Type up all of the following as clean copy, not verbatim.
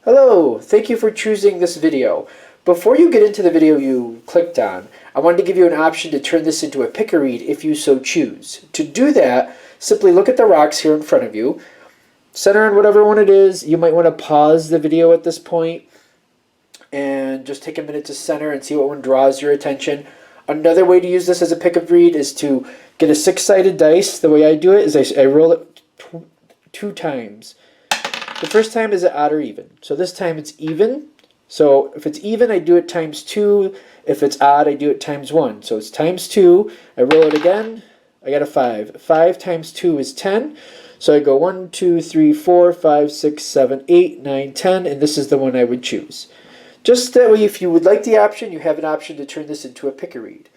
Hello, thank you for choosing this video. Before you get into the video you clicked on, I wanted to give you an option to turn this into a pick a read if you so choose. To do that, simply look at the rocks here in front of you, center on whatever one it is. You might want to pause the video at this point and just take a minute to center and see what one draws your attention. Another way to use this as a pick a read is to get a six-sided dice. The way I do it is I roll it two times. The first time is it odd or even. So this time it's even. So if it's even, I do it times 2. If it's odd, I do it times 1. So it's times 2. I roll it again. I got a 5. 5 times 2 is 10. So I go 1, 2, 3, 4, 5, 6, 7, 8, 9, 10. And this is the one I would choose. Just that way, if you would like the option, you have an option to turn this into a pick a read.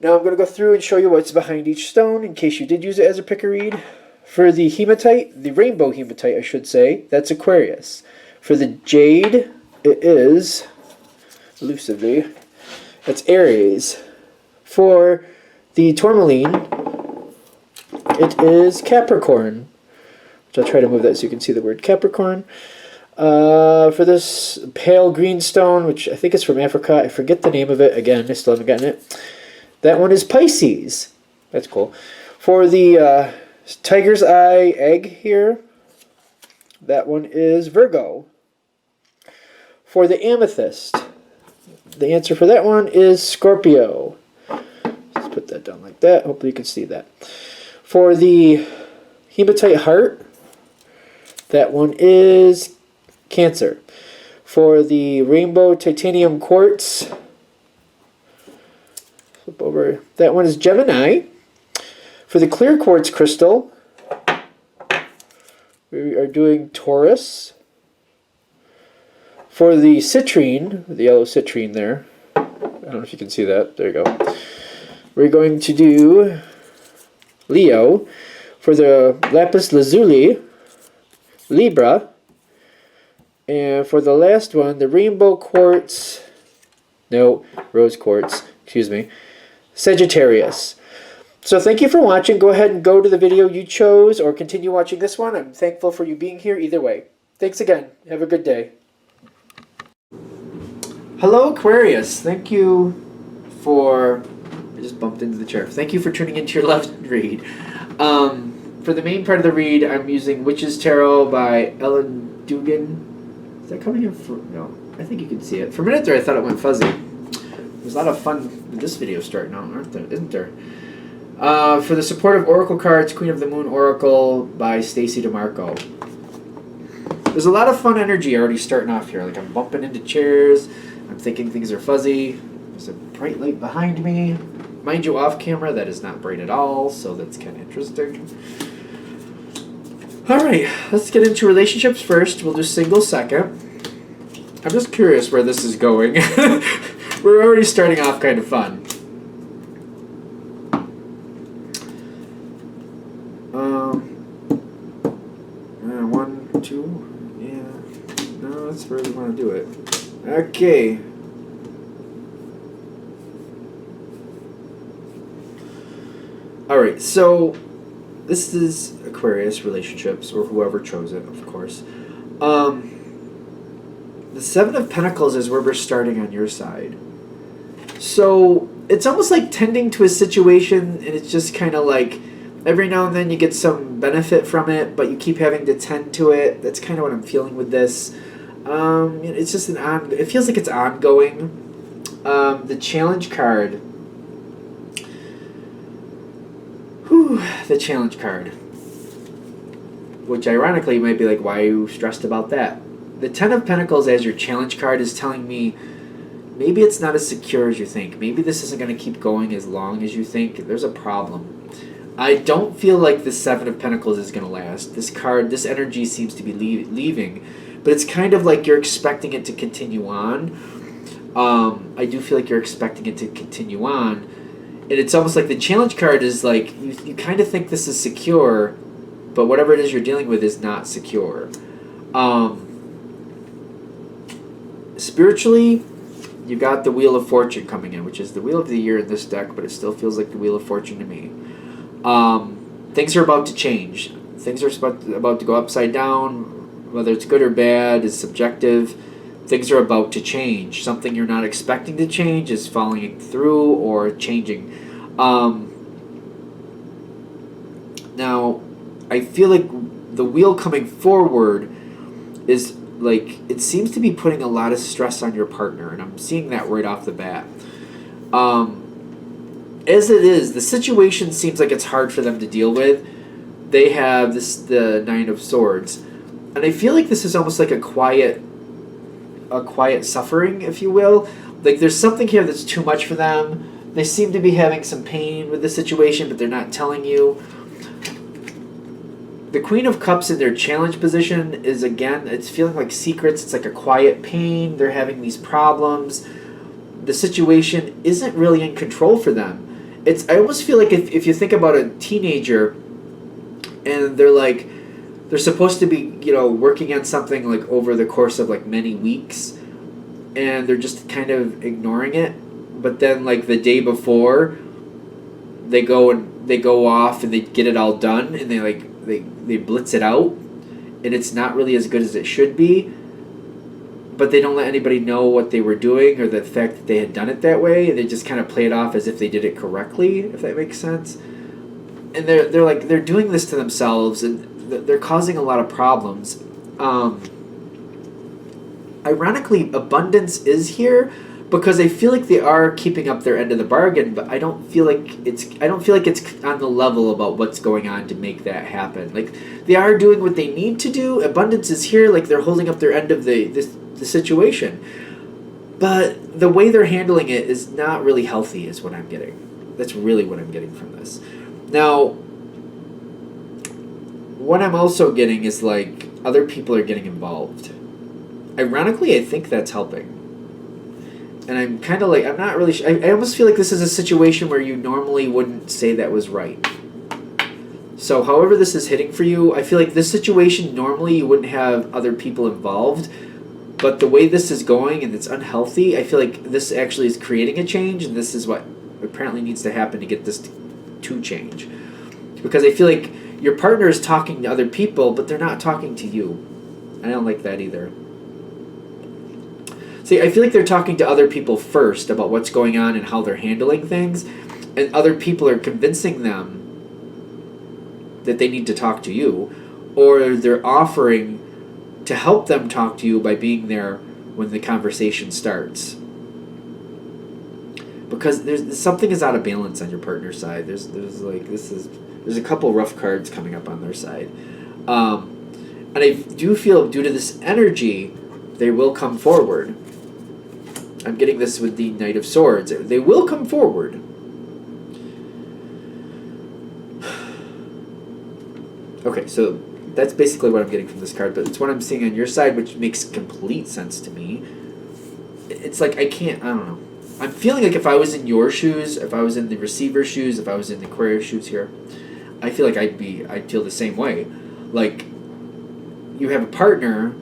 Now I'm going to go through and show you what's behind each stone in case you did use it as a pick a read. For the hematite, the rainbow hematite I should say, that's Aquarius. For the jade, it is, elusively, that's Aries. For the tourmaline, it is Capricorn, which I'll try to move that so you can see the word Capricorn. For this pale green stone, which I think is from Africa, I forget the name of it, again, I still haven't gotten it. That one is Pisces. That's cool. For the tiger's eye egg here, that one is Virgo. For the amethyst, the answer for that one is Scorpio. Let's put that down like that. Hopefully you can see that. For the hematite heart, that one is Cancer. For the rainbow titanium quartz, flip over, that one is Gemini. For the clear quartz crystal, we are doing Taurus. For the citrine, the yellow citrine there, I don't know if you can see that, there you go. We're going to do Leo. For the lapis lazuli, Libra. And for the last one, the rainbow quartz, no, rose quartz, excuse me, Sagittarius. So thank you for watching. Go ahead and go to the video you chose or continue watching this one. I'm thankful for you being here either way. Thanks again. Have a good day. Hello, Aquarius. Thank you for... I just bumped into the chair. Thank you for tuning into your left read. For the main part of the read, I'm using Witch's Tarot by Ellen Dugan. Is that coming in? No, I think you can see it. For a minute there, I thought it went fuzzy. There's a lot of fun with this video starting out, aren't there? Isn't there? For the supportive oracle cards, Queen of the Moon Oracle by Stacy DeMarco. There's a lot of fun energy already starting off here. Like I'm bumping into chairs. I'm thinking things are fuzzy. There's a bright light behind me. Mind you, off camera, that is not bright at all, so that's kind of interesting. Alright, let's get into relationships first. We'll do single second. I'm just curious where this is going. We're already starting off kind of fun. 1, 2, yeah. No, that's where we want to do it. Okay. Alright, so this is Aquarius relationships, or whoever chose it, of course. The Seven of Pentacles is where we're starting on your side. So it's almost like tending to a situation, and it's just kind of like every now and then you get some benefit from it, but you keep having to tend to it. That's kind of what I'm feeling with this. It's just it feels like it's ongoing. The challenge card. Whew, the challenge card. Which ironically you might be like, why are you stressed about that? The Ten of Pentacles as your challenge card is telling me maybe it's not as secure as you think. Maybe this isn't going to keep going as long as you think. There's a problem. I don't feel like the Seven of Pentacles is going to last. This card, this energy seems to be leaving. But it's kind of like you're expecting it to continue on. I do feel like you're expecting it to continue on. And it's almost like the challenge card is like, you kind of think this is secure, but whatever it is you're dealing with is not secure. Spiritually, you got the Wheel of Fortune coming in, which is the Wheel of the Year in this deck, but it still feels like the Wheel of Fortune to me. Things are about to change. Things are about to go upside down, whether it's good or bad is subjective. Things are about to change. Something you're not expecting to change is falling through or changing. Now, I feel like the wheel coming forward is like, it seems to be putting a lot of stress on your partner, and I'm seeing that right off the bat. As it is, the situation seems like it's hard for them to deal with. They have the Nine of Swords, and I feel like this is almost like a quiet suffering, if you will. Like there's something here that's too much for them. They seem to be having some pain with the situation, but they're not telling you. The Queen of Cups in their challenge position is, again, it's feeling like secrets. It's like a quiet pain. They're having these problems. The situation isn't really in control for them. I almost feel like if you think about a teenager and they're supposed to be, working on something like over the course of like many weeks, and they're just kind of ignoring it. But then like the day before, they go off and they get it all done, and they blitz it out, and it's not really as good as it should be. But they don't let anybody know what they were doing or the fact that they had done it that way. They just kind of play it off as if they did it correctly, if that makes sense. And they're doing this to themselves, and they're causing a lot of problems. Ironically, abundance is here because I feel like they are keeping up their end of the bargain, but I don't feel like it's on the level about what's going on to make that happen. Like they are doing what they need to do. Abundance is here, like they're holding up their end of the situation. But the way they're handling it is not really healthy, is what I'm getting. That's really what I'm getting from this. Now, what I'm also getting is like other people are getting involved. Ironically, I think that's helping. And I'm kind of like, I'm not really I almost feel like this is a situation where you normally wouldn't say that was right. So however this is hitting for you, I feel like this situation, normally you wouldn't have other people involved. But the way this is going, and it's unhealthy, I feel like this actually is creating a change, and this is what apparently needs to happen to get this to change. Because I feel like your partner is talking to other people, but they're not talking to you. I don't like that either. See, I feel like they're talking to other people first about what's going on and how they're handling things, and other people are convincing them that they need to talk to you, or they're offering to help them talk to you by being there when the conversation starts. Because something is out of balance on your partner's side. There's a couple rough cards coming up on their side. And I do feel due to this energy, they will come forward. I'm getting this with the Knight of Swords. They will come forward. Okay, so that's basically what I'm getting from this card, but it's what I'm seeing on your side, which makes complete sense to me. It's like I don't know. I'm feeling like if I was in your shoes, if I was in the receiver's shoes, if I was in the Aquarius shoes here, I feel like I'd feel the same way. Like, you have a partner,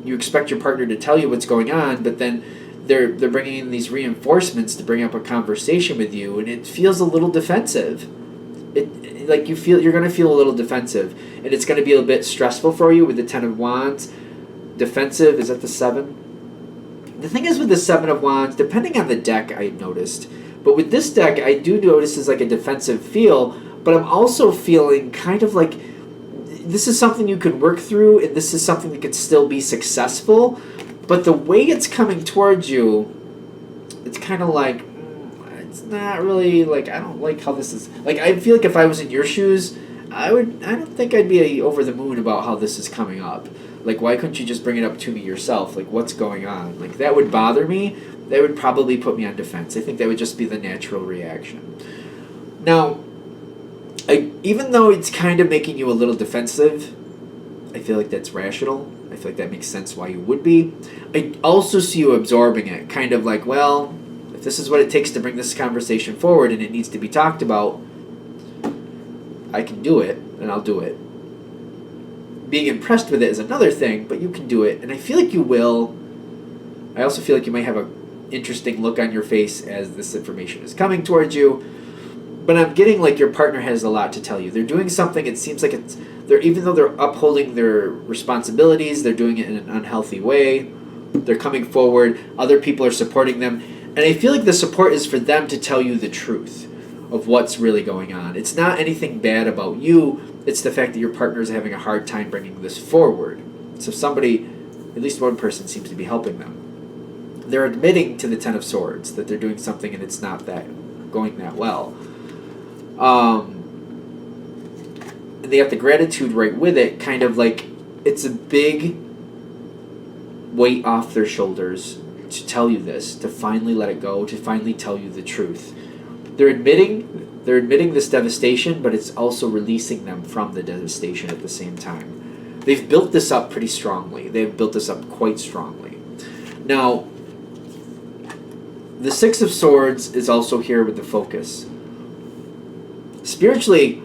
you expect your partner to tell you what's going on, but then they're bringing in these reinforcements to bring up a conversation with you, and it feels a little defensive. Like you're going to feel a little defensive, and it's going to be a bit stressful for you with the Ten of Wands. Defensive, is that the 7? The thing is with the 7 of Wands, depending on the deck, I noticed, but with this deck, I do notice is like a defensive feel, but I'm also feeling kind of like this is something you could work through, and this is something that could still be successful, but the way it's coming towards you, it's kind of like, it's not really, like, I don't like how this is, like, I feel like if I was in your shoes, I don't think I'd be over the moon about how this is coming up. Like, why couldn't you just bring it up to me yourself? Like, what's going on? Like, that would bother me. That would probably put me on defense. I think that would just be the natural reaction. Now, even though it's kind of making you a little defensive, I feel like that's rational. I feel like that makes sense why you would be. I also see you absorbing it, kind of like, well, if this is what it takes to bring this conversation forward and it needs to be talked about, I can do it, and I'll do it. Being impressed with it is another thing, but you can do it, and I feel like you will. I also feel like you might have an interesting look on your face as this information is coming towards you. But I'm getting like your partner has a lot to tell you. They're doing something, it seems like they're, even though they're upholding their responsibilities, they're doing it in an unhealthy way. They're coming forward, other people are supporting them, and I feel like the support is for them to tell you the truth of what's really going on. It's not anything bad about you, it's the fact that your partner is having a hard time bringing this forward. So somebody, at least one person, seems to be helping them. They're admitting to the Ten of Swords that they're doing something and it's not that going that well. And they have the gratitude right with it, kind of like it's a big weight off their shoulders to tell you this, to finally let it go, to finally tell you the truth. They're admitting this devastation, but it's also releasing them from the devastation at the same time. They've built this up pretty strongly. They've built this up quite strongly. Now, the Six of Swords is also here with the focus. Spiritually,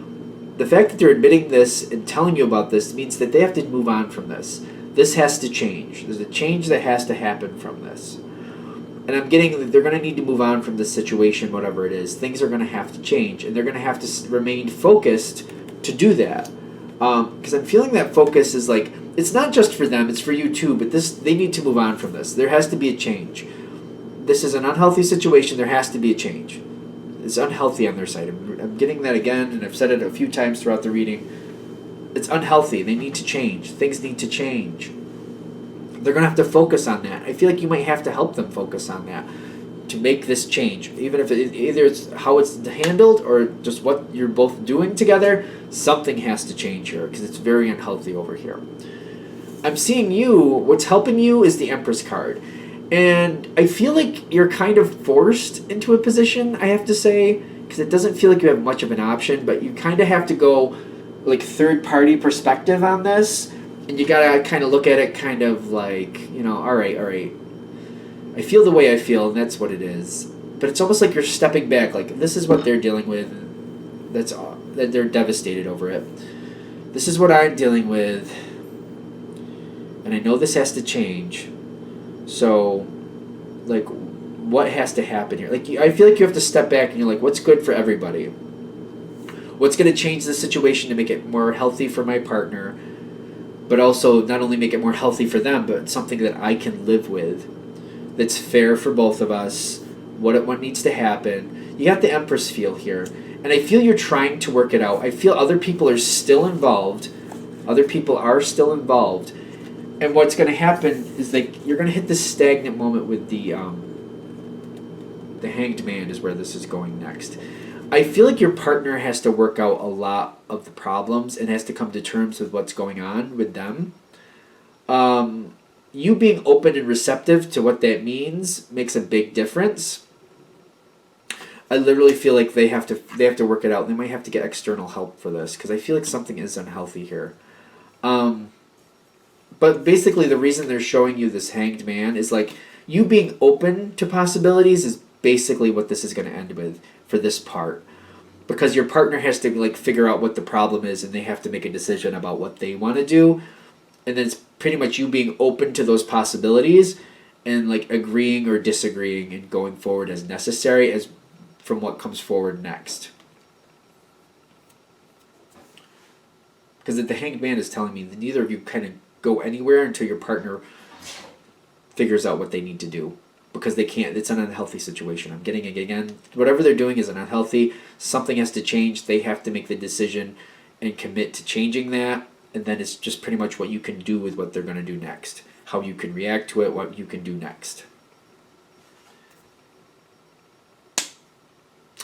the fact that they're admitting this and telling you about this means that they have to move on from this. This has to change. There's a change that has to happen from this. And I'm getting that they're going to need to move on from this situation, whatever it is. Things are going to have to change, and they're going to have to remain focused to do that. Because I'm feeling that focus is like, it's not just for them, it's for you too, but they need to move on from this. There has to be a change. This is an unhealthy situation. There has to be a change. It's unhealthy on their side. I'm getting that again, and I've said it a few times throughout the reading. It's unhealthy. They need to change. Things need to change. They're going to have to focus on that. I feel like you might have to help them focus on that to make this change. Even if either it's how it's handled or just what you're both doing together, something has to change here because it's very unhealthy over here. I'm seeing you, what's helping you is the Empress card. And I feel like you're kind of forced into a position, I have to say, because it doesn't feel like you have much of an option, but you kind of have to go like third-party perspective on this. And you gotta kind of look at it kind of like, all right. I feel the way I feel, and that's what it is. But it's almost like you're stepping back, like this is what they're dealing with. That they're devastated over it. This is what I'm dealing with, and I know this has to change. So, like, what has to happen here? Like, I feel like you have to step back and you're like, what's good for everybody? What's going to change the situation to make it more healthy for my partner? But also not only make it more healthy for them, but something that I can live with, that's fair for both of us, what needs to happen. You got the Empress feel here, and I feel you're trying to work it out. I feel other people are still involved. And what's going to happen is like you're going to hit this stagnant moment with the Hanged Man is where this is going next. I feel like your partner has to work out a lot of the problems and has to come to terms with what's going on with them. You being open and receptive to what that means makes a big difference. I literally feel like they have to work it out. They might have to get external help for this because I feel like something is unhealthy here. But basically the reason they're showing you this Hanged Man is like you being open to possibilities is basically what this is going to end with for this part, because your partner has to like figure out what the problem is and they have to make a decision about what they want to do, and then it's pretty much you being open to those possibilities and like agreeing or disagreeing and going forward as necessary as from what comes forward next. Because the Hanged Man is telling me that neither of you kind of go anywhere until your partner figures out what they need to do. Because they can't, it's an unhealthy situation. I'm getting it again. Whatever they're doing is an unhealthy. Something has to change. They have to make the decision and commit to changing that. And then it's just pretty much what you can do with what they're going to do next. How you can react to it, what you can do next.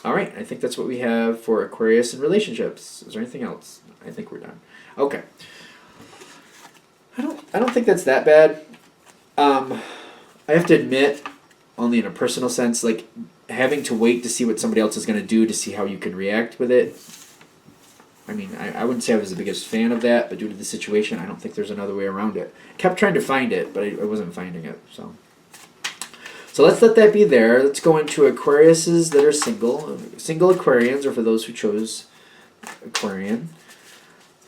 All right, I think that's what we have for Aquarius and relationships. Is there anything else? I think we're done. Okay. I don't think that's that bad. I have to admit, only in a personal sense, like having to wait to see what somebody else is going to do to see how you can react with it. I mean, I wouldn't say I was the biggest fan of that, but due to the situation, I don't think there's another way around it. Kept trying to find it, but I wasn't finding it. So let's let that be there. Let's go into Aquariuses that are single. Single Aquarians, or for those who chose Aquarian.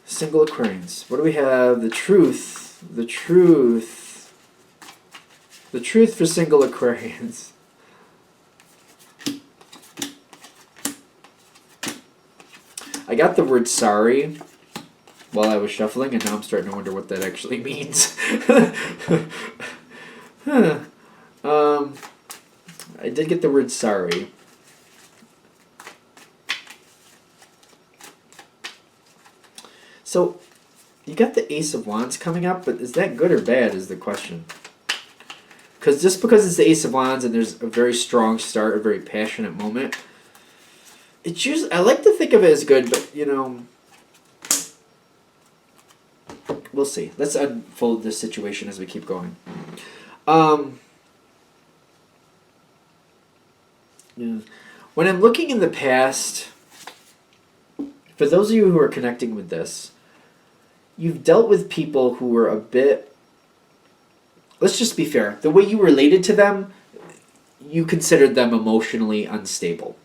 Single Aquarians. What do we have? The truth for single Aquarians. I got the word sorry while I was shuffling, and now I'm starting to wonder what that actually means. I did get the word sorry. So, you got the Ace of Wands coming up, but is that good or bad is the question. Because just because it's the Ace of Wands and there's a very strong start, a very passionate moment, it's usually, I like to think of it as good, but, you know, we'll see. Let's unfold this situation as we keep going. Yeah. When I'm looking in the past, for those of you who are connecting with this, you've dealt with people who were a bit, let's just be fair, the way you related to them, you considered them emotionally unstable.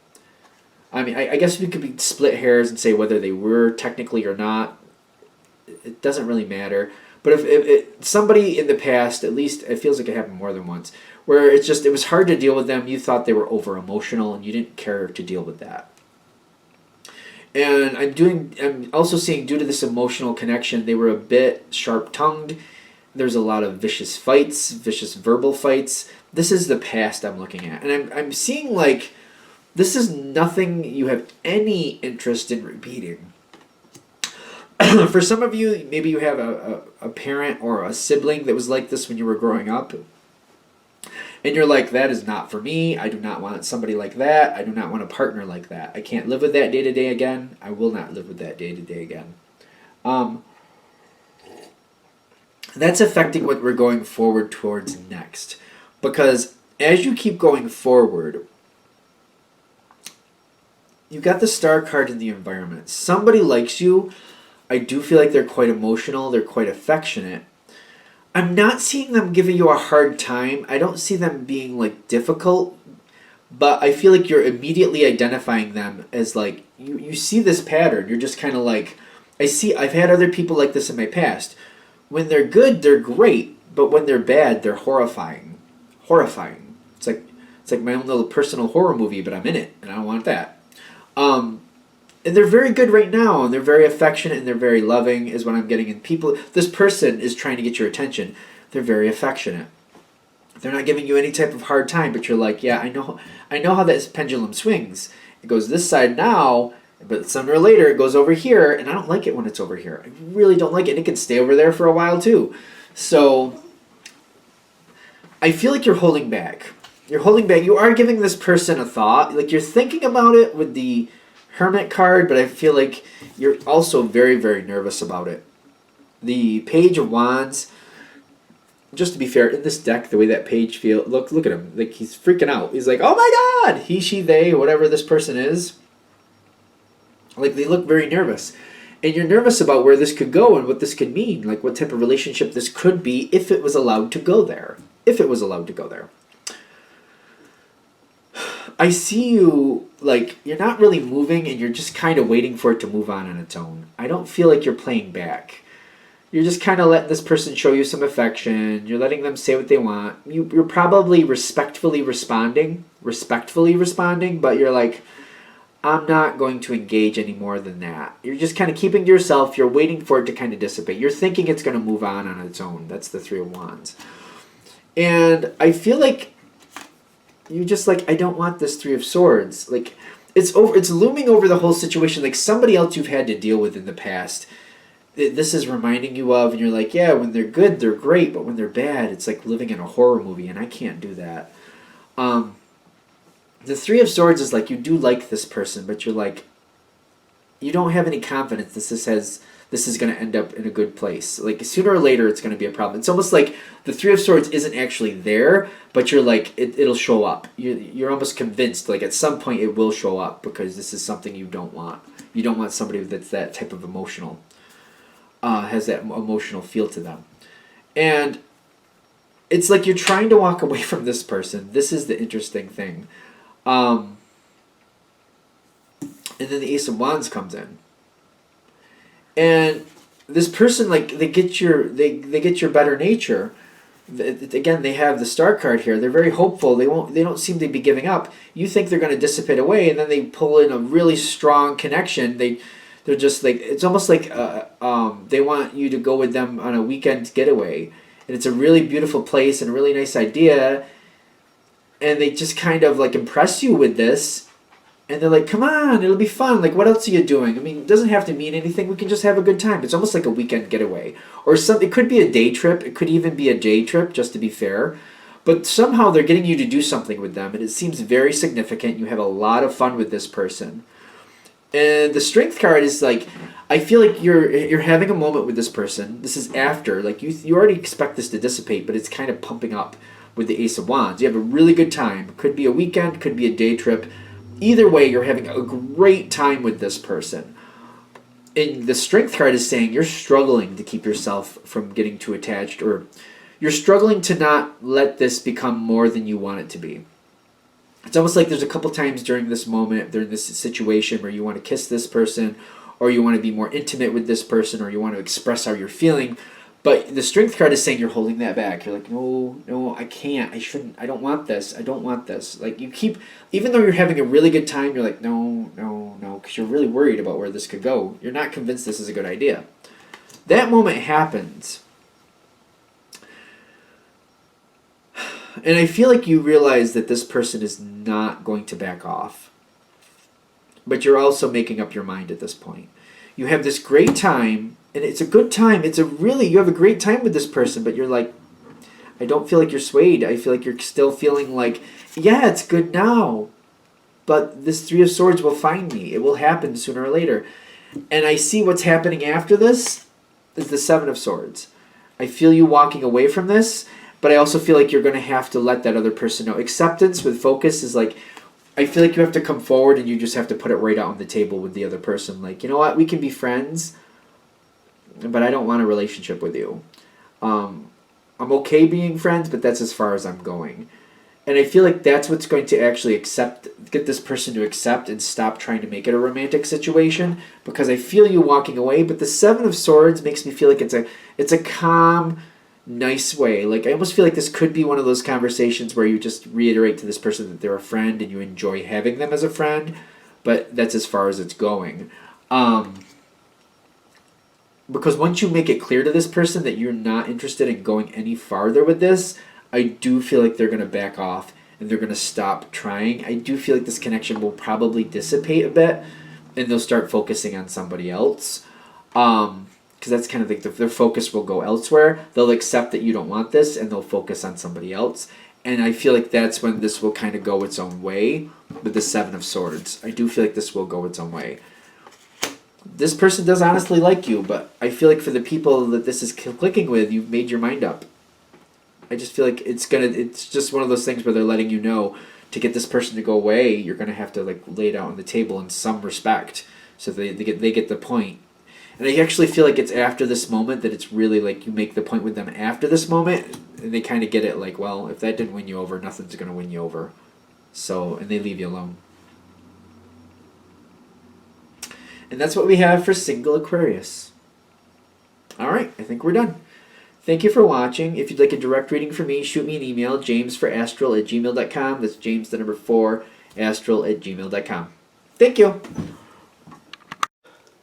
I mean, I guess we could be split hairs and say whether they were technically or not. It doesn't really matter. But if somebody in the past, at least it feels like it happened more than once, where it's just, it was hard to deal with them, you thought they were over emotional and you didn't care to deal with that. And I'm also seeing, due to this emotional connection, they were a bit sharp-tongued. There's a lot of vicious fights, vicious verbal fights. This is the past I'm looking at. And I'm seeing, like, this is nothing you have any interest in repeating. For some of you, maybe you have a parent or a sibling that was like this when you were growing up. And you're like, that is not for me. I do not want somebody like that. I do not want a partner like that. I can't live with that day to day again. I will not live with that day to day again. That's affecting what we're going forward towards next. Because as you keep going forward, you've got the Star card in the environment. Somebody likes you. I do feel like they're quite emotional. They're quite affectionate. I'm not seeing them giving you a hard time. I don't see them being, like, difficult. But I feel like you're immediately identifying them as, like, you see this pattern. You're just kind of like, I've had other people like this in my past. When they're good, they're great. But when they're bad, they're horrifying. Horrifying. It's like my own little personal horror movie, but I'm in it. And I don't want that. And they're very good right now, and they're very affectionate, and they're very loving, is what I'm getting. And people, this person is trying to get your attention. They're very affectionate. They're not giving you any type of hard time, but you're like, yeah, I know how that pendulum swings. It goes this side now, but sooner or later it goes over here, and I don't like it when it's over here. I really don't like it, and it can stay over there for a while too. So I feel like you're holding back. You're holding back. You are giving this person a thought. Like, you're thinking about it with the Hermit card, but I feel like you're also very, very nervous about it. The Page of Wands, just to be fair, in this deck, the way that page feels, look at him. Like, he's freaking out. He's like, oh my god! He, she, they, whatever this person is. Like, they look very nervous. And you're nervous about where this could go and what this could mean. Like, what type of relationship this could be if it was allowed to go there. If it was allowed to go there. I see you, like, you're not really moving and you're just kind of waiting for it to move on its own. I don't feel like you're playing back. You're just kind of letting this person show you some affection. You're letting them say what they want. You're probably respectfully responding, but you're like, I'm not going to engage any more than that. You're just kind of keeping to yourself. You're waiting for it to kind of dissipate. You're thinking it's going to move on its own. That's the Three of Wands. And I feel like you're just like, I don't want this Three of Swords. Like, it's looming over the whole situation. Like, somebody else you've had to deal with in the past, this is reminding you of, and you're like, yeah, when they're good, they're great, but when they're bad, it's like living in a horror movie, and I can't do that. The Three of Swords is like, you do like this person, but you're like, you don't have any confidence this is going to end up in a good place. Like, sooner or later, it's going to be a problem. It's almost like the Three of Swords isn't actually there, but you're like, it'll show up. You're almost convinced, like, at some point it will show up because this is something you don't want. You don't want somebody that's that type of emotional, has that emotional feel to them. And it's like you're trying to walk away from this person. This is the interesting thing. And then the Ace of Wands comes in. And this person, like, they get your better nature. Again, they have the Star card here. They're very hopeful. They don't seem to be giving up. You think they're going to dissipate away, and then they pull in a really strong connection. They're just like, it's almost like they want you to go with them on a weekend getaway. And it's a really beautiful place and a really nice idea. And they just kind of like impress you with this. And they're like, come on, it'll be fun. Like, what else are you doing? I mean, it doesn't have to mean anything. We can just have a good time. It's almost like a weekend getaway. Or something. It could be a day trip. It could even be a day trip, just to be fair. But somehow they're getting you to do something with them. And it seems very significant. You have a lot of fun with this person. And the strength card is like, I feel like you're having a moment with this person. This is after. Like, you already expect this to dissipate, but it's kind of pumping up with the Ace of Wands. You have a really good time. Could be a weekend. Could be a day trip. Either way, you're having a great time with this person. And the strength card is saying you're struggling to keep yourself from getting too attached, or you're struggling to not let this become more than you want it to be. It's almost like there's a couple times during this moment, during this situation, where you want to kiss this person, or you want to be more intimate with this person, or you want to express how you're feeling. But the strength card is saying you're holding that back. You're like, no, I can't. I shouldn't. I don't want this. I don't want this. Like, you keep, even though you're having a really good time, you're like, no, because you're really worried about where this could go. You're not convinced this is a good idea. That moment happens. And I feel like you realize that this person is not going to back off. But you're also making up your mind at this point. You have this great time, and it's a good time. You have a great time with this person, but you're like, I don't feel like you're swayed. I feel like you're still feeling like, yeah, it's good now, but this Three of Swords will find me. It will happen sooner or later. And I see what's happening after this is the Seven of Swords. I feel you walking away from this, but I also feel like you're going to have to let that other person know. Acceptance with focus is like, I feel like you have to come forward and you just have to put it right out on the table with the other person. Like, you know what? We can be friends, but I don't want a relationship with you. I'm okay being friends, but that's as far as I'm going. And I feel like that's what's going to actually get this person to accept and stop trying to make it a romantic situation, because I feel you walking away. But the Seven of Swords makes me feel like it's a calm, nice way. Like, I almost feel like this could be one of those conversations where you just reiterate to this person that they're a friend and you enjoy having them as a friend, but that's as far as it's going. Because once you make it clear to this person that you're not interested in going any farther with this, I do feel like they're going to back off and they're going to stop trying. I do feel like this connection will probably dissipate a bit and they'll start focusing on somebody else. Because that's kind of like their focus will go elsewhere. They'll accept that you don't want this and they'll focus on somebody else. And I feel like that's when this will kind of go its own way with the Seven of Swords. I do feel like this will go its own way. This person does honestly like you, but I feel like for the people that this is clicking with, you've made your mind up. I just feel like it's just one of those things where they're letting you know, to get this person to go away, you're going to have to like lay it out on the table in some respect, so they get the point. And I actually feel like it's after this moment that it's really like you make the point with them after this moment, and they kind of get it like, well, if that didn't win you over, nothing's going to win you over. So, and they leave you alone. And that's what we have for single Aquarius. All right, I think we're done. Thank you for watching. If you'd like a direct reading from me, shoot me an email, jamesforastral@gmail.com. That's James, the number 4, astral@gmail.com. Thank you.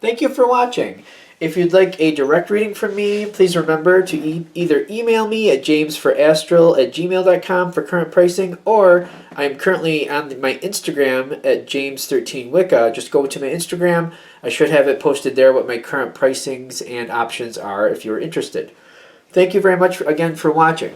Thank you for watching. If you'd like a direct reading from me, please remember to either email me at jamesforastral@gmail.com for current pricing, or I'm currently on my Instagram at James13Wicca. Just go to my Instagram. I should have it posted there what my current pricings and options are if you're interested. Thank you very much again for watching.